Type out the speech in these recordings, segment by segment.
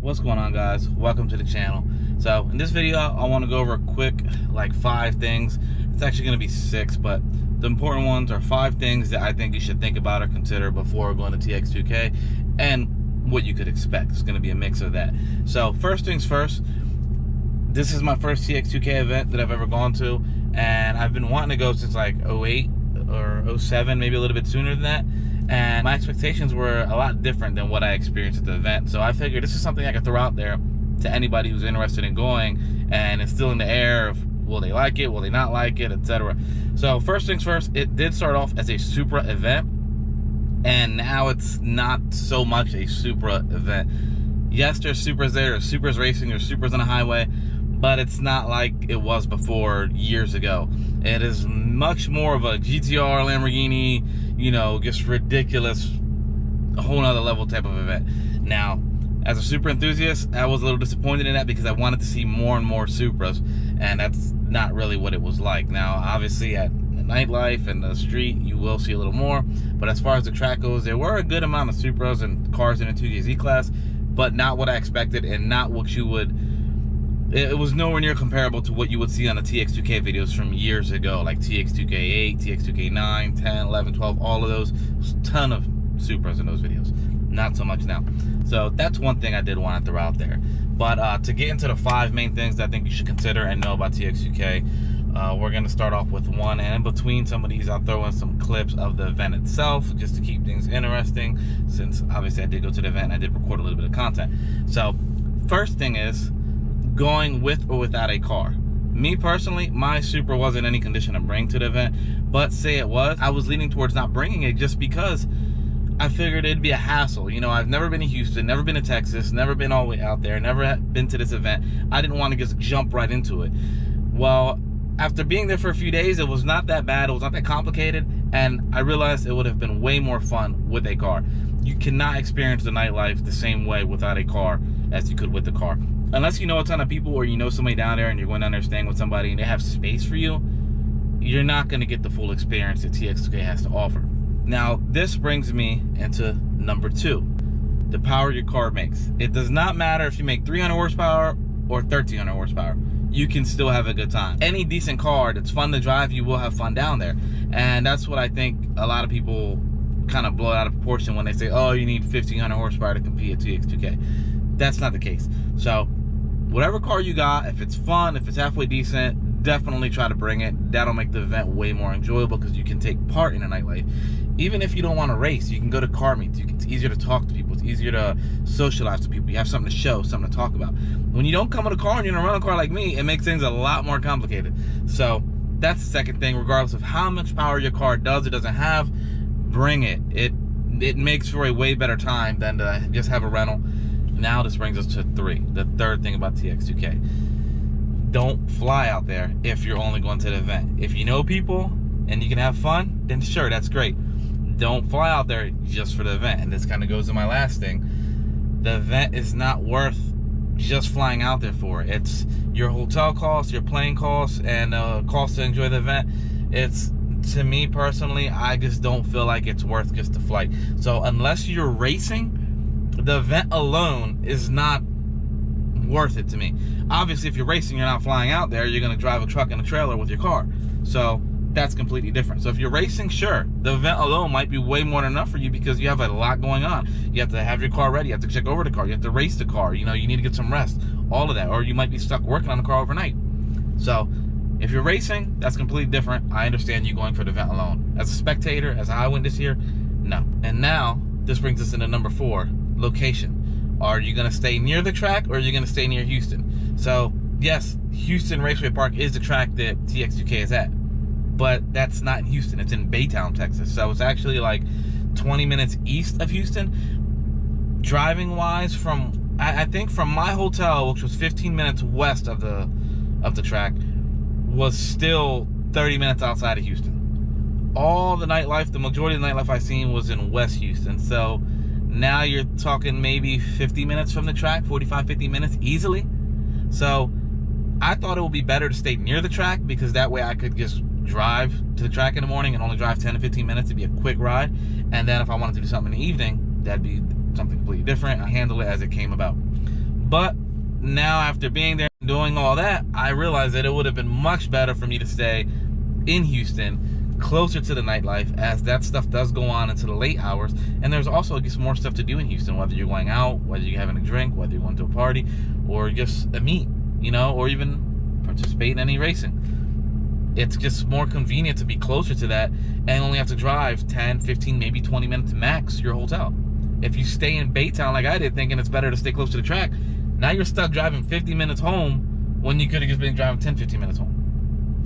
What's going on, guys? Welcome to the channel. So in this video I want to go over a quick like 5 things. It's actually going to be 6, but the important ones are 5 things that I think you should think about or consider before going to TX2K and what you could expect. It's going to be a mix of that. So first things first, this is my first TX2K event that I've ever gone to, and I've been wanting to go since like 08 or 07, maybe a little bit sooner than that. And my expectations were a lot different than what I experienced at the event. So I figured this is something I could throw out there to anybody who's interested in going, and it's still in the air of will they like it, will they not like it, etc. So first things first, it did start off as a Supra event, and now it's not so much a Supra event. Yes, there's Supras there, there's Supras racing, there's Supras on the highway, but it's not like it was before years ago. It is much more of a GTR, Lamborghini, you know, just ridiculous, a whole nother level type of event. Now, as a Supra enthusiast, I was a little disappointed in that because I wanted to see more and more Supras, and that's not really what it was like. Now, obviously at the nightlife and the street, you will see a little more, but as far as the track goes, there were a good amount of Supras and cars in the 2JZ class, but not what I expected and not what you would, it was nowhere near comparable to what you would see on the TX2K videos from years ago, like TX2K8, TX2K9, 10, 11, 12, all of those. There's a ton of Supras in those videos. Not so much now. So that's one thing I did want to throw out there. But to get into the 5 main things that I think you should consider and know about TX2K, we're going to start off with one, and in between some of these I'll throw in some clips of the event itself just to keep things interesting, since obviously I did go to the event and I did record a little bit of content. So first thing is going with or without a car. Me personally, my Supra wasn't in any condition to bring to the event, but say it was, I was leaning towards not bringing it just because I figured it'd be a hassle. You know, I've never been to Houston, never been to Texas, never been all the way out there, never been to this event. I didn't want to just jump right into it. Well, after being there for a few days, it was not that bad, it was not that complicated, and I realized it would have been way more fun with a car. You cannot experience the nightlife the same way without a car as you could with the car. Unless you know a ton of people or you know somebody down there and you're going down there staying with somebody and they have space for you, you're not going to get the full experience that TX2K has to offer. Now, this brings me into number 2, the power your car makes. It does not matter if you make 300 horsepower or 1300 horsepower. You can still have a good time. Any decent car that's fun to drive, you will have fun down there. And that's what I think a lot of people kind of blow it out of proportion when they say, oh, you need 1500 horsepower to compete at TX2K. That's not the case. So whatever car you got, if it's fun, if it's halfway decent, definitely try to bring it. That'll make the event way more enjoyable because you can take part in a nightlife. Even if you don't want to race, you can go to car meets. It's easier to talk to people. It's easier to socialize to people. You have something to show, something to talk about. When you don't come in a car and you're in a rental car like me, it makes things a lot more complicated. So that's the second thing. Regardless of how much power your car does or doesn't have, bring it. It makes for a way better time than to just have a rental. Now this brings us to 3, the third thing about TX2K. Don't fly out there if you're only going to the event. If you know people and you can have fun, then sure, that's great. Don't fly out there just for the event. And this kind of goes to my last thing. The event is not worth just flying out there for. It's your hotel costs, your plane costs, and cost to enjoy the event. It's, to me personally, I just don't feel like it's worth just the flight. So unless you're racing, the event alone is not worth it to me. Obviously, if you're racing, you're not flying out there. You're going to drive a truck and a trailer with your car. So that's completely different. So if you're racing, sure, the event alone might be way more than enough for you because you have a lot going on. You have to have your car ready. You have to check over the car. You have to race the car. You know, you need to get some rest. All of that. Or you might be stuck working on the car overnight. So if you're racing, that's completely different. I understand you going for the event alone. As a spectator, as I went this year, no. And now, this brings us into number 4, location. Are you going to stay near the track or are you going to stay near Houston? So, yes, Houston Raceway Park is the track that TX2K is at. But that's not in Houston. It's in Baytown, Texas. So it's actually like 20 minutes east of Houston. Driving-wise, from I think from my hotel, which was 15 minutes west of the track, was still 30 minutes outside of Houston. All the nightlife, the majority of the nightlife I seen was in West Houston. So now you're talking maybe 50 minutes from the track, 45, 50 minutes easily. So I thought it would be better to stay near the track because that way I could just drive to the track in the morning and only drive 10 to 15 minutes to be a quick ride. And then if I wanted to do something in the evening, that'd be something completely different. I handle it as it came about. But now after being there and doing all that, I realized that it would have been much better for me to stay in Houston, closer to the nightlife, as that stuff does go on into the late hours. And there's also just more stuff to do in Houston, whether you're going out, whether you're having a drink, whether you're going to a party, or just a meet, you know, or even participate in any racing. It's just more convenient to be closer to that and only have to drive 10, 15, maybe 20 minutes max to your hotel. If you stay in Baytown like I did, thinking it's better to stay close to the track, now you're stuck driving 50 minutes home when you could have just been driving 10, 15 minutes home.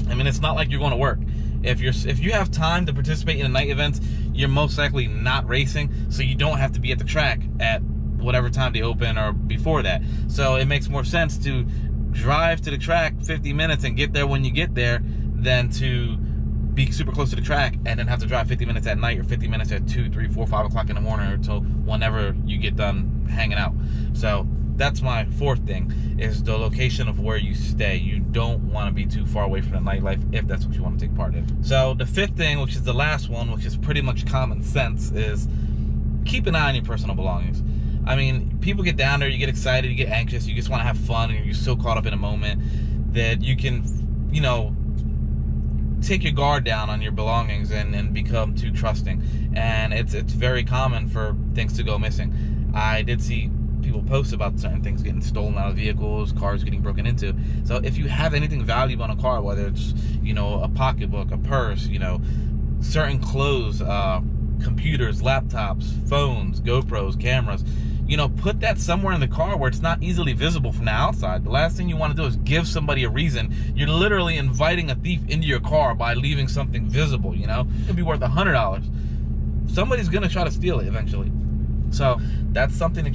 I mean, it's not like you're going to work. If you have time to participate in the night events, you're most likely not racing, so you don't have to be at the track at whatever time they open or before that. So it makes more sense to drive to the track 50 minutes and get there when you get there than to be super close to the track and then have to drive 50 minutes at night or 50 minutes at 2, 3, 4, 5 o'clock in the morning until whenever you get done hanging out. So that's my 4th thing, is the location of where you stay. You don't want to be too far away from the nightlife if that's what you want to take part in. So the 5th thing, which is the last one, which is pretty much common sense, is keep an eye on your personal belongings. I mean, people get down there, you get excited, you get anxious, you just want to have fun, and you're so caught up in a moment that you can, you know, take your guard down on your belongings and become too trusting. And it's very common for things to go missing. I did see people post about certain things getting stolen out of vehicles, cars getting broken into. So if you have anything valuable in a car, whether it's, you know, a pocketbook, a purse, you know, certain clothes, computers, laptops, phones, GoPros, cameras, you know, put that somewhere in the car where it's not easily visible from the outside. The last thing you want to do is give somebody a reason. You're literally inviting a thief into your car by leaving something visible, you know? It could be worth $100. Somebody's going to try to steal it eventually. So that's something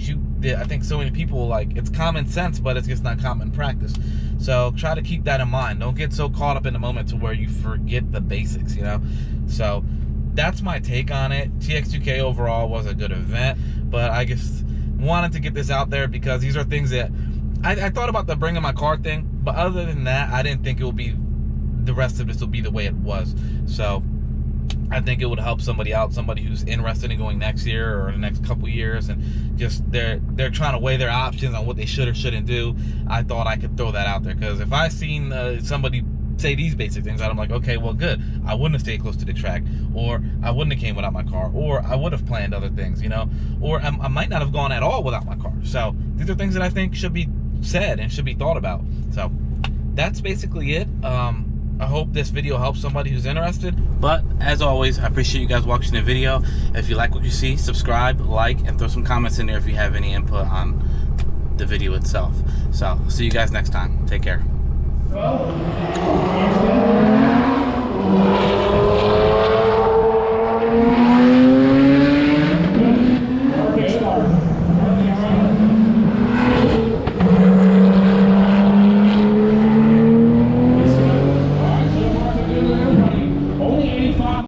that I think so many people, like, it's common sense, but it's just not common practice. So try to keep that in mind. Don't get so caught up in the moment to where you forget the basics, you know? So that's my take on it. TX2K overall was a good event, but I just wanted to get this out there because these are things that I thought about the bringing my car thing, but other than that, I didn't think it would be, the rest of this will be the way it was. So I think it would help somebody out, somebody who's interested in going next year or the next couple years, and just they're trying to weigh their options on what they should or shouldn't do. I thought I could throw that out there, because if I seen somebody say these basic things, I'm like, okay, well, good. I wouldn't have stayed close to the track, or I wouldn't have came without my car, or I would have planned other things, you know, or I might not have gone at all without my car. So these are things that I think should be said and should be thought about. So that's basically it. I hope this video helps somebody who's interested. But as always, I appreciate you guys watching the video. If you like what you see, subscribe, like, and throw some comments in there if you have any input on the video itself. So I'll see you guys next time. Take care. Well,